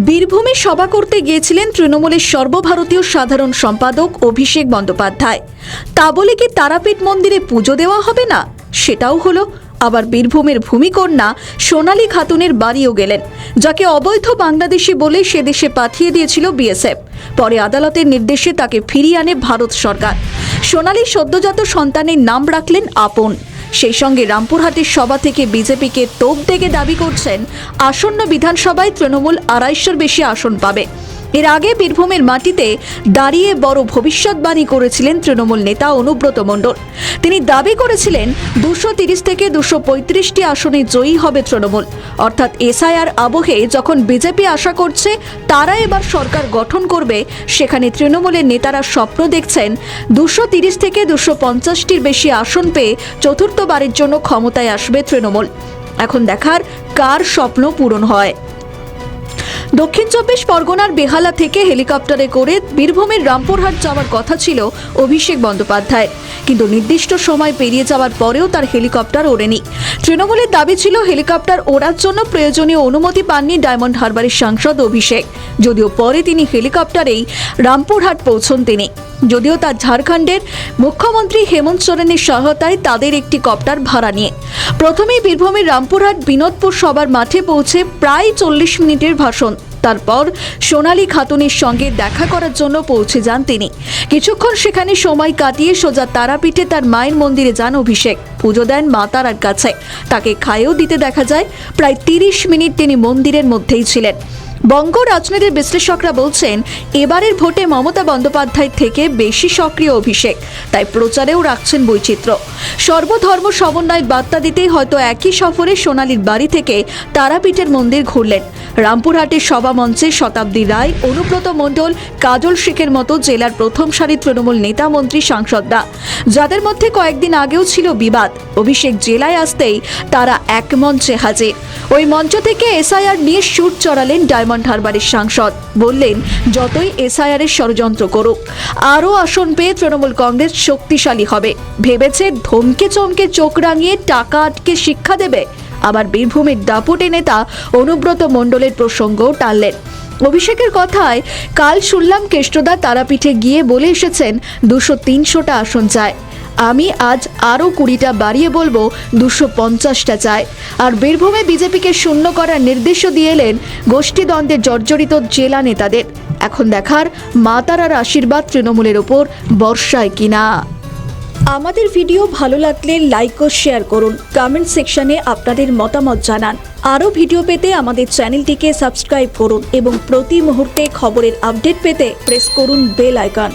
বীরভূমে সভা করতে গিয়েছিলেন তৃণমূলের সর্বভারতীয় সাধারণ সম্পাদক অভিষেক বন্দ্যোপাধ্যায়। তা বলে কি তারাপীঠ মন্দিরে পুজো দেওয়া হবে না? সেটাও হলো। আবার বীরভূমের ভূমিকন্যা সোনালী খাতুনের বাড়িও গেলেন, যাকে অবৈধ বাংলাদেশি বলে সে দেশে পাঠিয়ে দিয়েছিল বিএসএফ। পরে আদালতের নির্দেশে তাকে ফিরিয়ে আনে ভারত সরকার। সোনালী সদ্যজাত সন্তানের নাম রাখলেন আপন। সেই সঙ্গে রামপুরহাটের সভা থেকে বিজেপিকে তোপ দেগে দাবি করছেন আসন্ন বিধানসভায় তৃণমূল ২৫০-র বেশি আসন পাবে। এর আগে বীরভূমের মাটিতে দাঁড়িয়ে বড় ভবিষ্যৎবাণী করেছিলেন তৃণমূল নেতা অনুব্রত মণ্ডল। তিনি দাবি করেছিলেন ২৩০ থেকে ২৩৫টি আসনে জয়ী হবে তৃণমূল। অর্থাৎ এসআইআর আবহে যখন বিজেপি আশা করছে তারা এবার সরকার গঠন করবে, সেখানে তৃণমূলের নেতারা স্বপ্ন দেখছেন ২৩০ থেকে ২৫০টির বেশি আসন পেয়ে চতুর্থবারের জন্য ক্ষমতায় আসবে তৃণমূল। এখন দেখার কার স্বপ্ন পূরণ হয়। দক্ষিণ চব্বিশ পরগনার বেহালা থেকে হেলিকপ্টারে করে বীরভূমের রামপুরহাট যাওয়ার কথা ছিল অভিষেক বন্দ্যোপাধ্যায়, কিন্তু নির্দিষ্ট সময় পেরিয়ে যাওয়ার পরেও তার হেলিকপ্টার ওড়েনি। তৃণমূলের দাবি ছিল হেলিকপ্টার ওড়ার জন্য প্রয়োজনীয় অনুমতি পাননি ডায়মন্ড হারবারের সাংসদ অভিষেক, যদিও পরে তিনি হেলিকপ্টারেই রামপুরহাট পৌঁছন তিনি। যদিও তার ঝাড়খণ্ডের মুখ্যমন্ত্রী হেমন্ত সোরেনের সহায়তায় তাদের একটি কপ্টার ভাড়া নিয়ে প্রথমেই বীরভূমের রামপুরহাট বিনোদপুর সভার মাঠে পৌঁছে প্রায় ৪০ মিনিটের ভাষণ। তারপর সোনালী খাতুনের সঙ্গে দেখা করার জন্য পৌঁছে যান তিনি। কিছুক্ষণ সেখানে সময় কাটিয়ে সোজা তারাপীঠে তার মায়ের মন্দিরে যান অভিষেক। পুজো দেন মা তারার কাছে। তাকে খায়েও দিতে দেখা যায়। প্রায় ৩০ মিনিট তিনি মন্দিরের মধ্যেই ছিলেন। বঙ্গ রাজনীতির বিশ্লেষকরা বলছেন এবারের ভোটে মমতা বন্দ্যোপাধ্যায় থেকে বেশি সক্রিয় অভিষেক, তাই প্রচারেও রাখছেন বৈচিত্র্য। সর্বধর্ম সমন্বয় বার্তা দিতেই হয়তো একই সফরে সোনালীর বাড়ি থেকে তারাপীঠের মন্দির ঘুরলেন। রামপুরহাটের সভামঞ্চে শতাব্দী রায়, অনুব্রত মণ্ডল, কাজল শেখের মতো জেলার প্রথম সারির তৃণমূল নেতা, মন্ত্রী, সাংসদরা, যাদের মধ্যে কয়েকদিন আগেও ছিল বিবাদ, অভিষেক জেলায় আসতেই তারা এক মঞ্চে হাজির। ওই মঞ্চ থেকে এসআইআর নিয়ে সুর চড়ালেন ডায়মন্ড হারবারের সাংসদ। বললেন যতই এসআইআর এর ষড়যন্ত্র করুক, আরও আসন পেয়ে তৃণমূল কংগ্রেস শক্তিশালী হবে। ভেবেছে ধমকে চমকে চোখ রাঙিয়ে টাকা আটকে শিক্ষা দেবে। আবার বীরভূমের দাপুটে নেতা অনুব্রত মণ্ডলের প্রসঙ্গও টানলেন। অভিষেকের কথায়, কাল শুনলাম কেষ্টদা তারাপীঠে গিয়ে বলে এসেছেন ২০০-৩০০টা আসন চায়। আমি আজ আরও ২০টা বাড়িয়ে বলবো ২৫০টা চাই। আর বীরভূমে বিজেপিকে শূন্য করার নির্দেশও দিয়ে এলেন গোষ্ঠীদ্বন্দ্বে জর্জরিত জেলা নেতাদের। এখন দেখার মা তারার আশীর্বাদ তৃণমূলের ওপর বর্ষায় কিনা। আমাদের ভিডিও ভালো লাগলে লাইক ও শেয়ার করুন। কমেন্ট সেকশনে আপনাদের মতামত জানান। আরও ভিডিও পেতে আমাদের চ্যানেলটিকে সাবস্ক্রাইব করুন এবং প্রতি মুহূর্তে খবরের আপডেট পেতে প্রেস করুন বেল আইকন।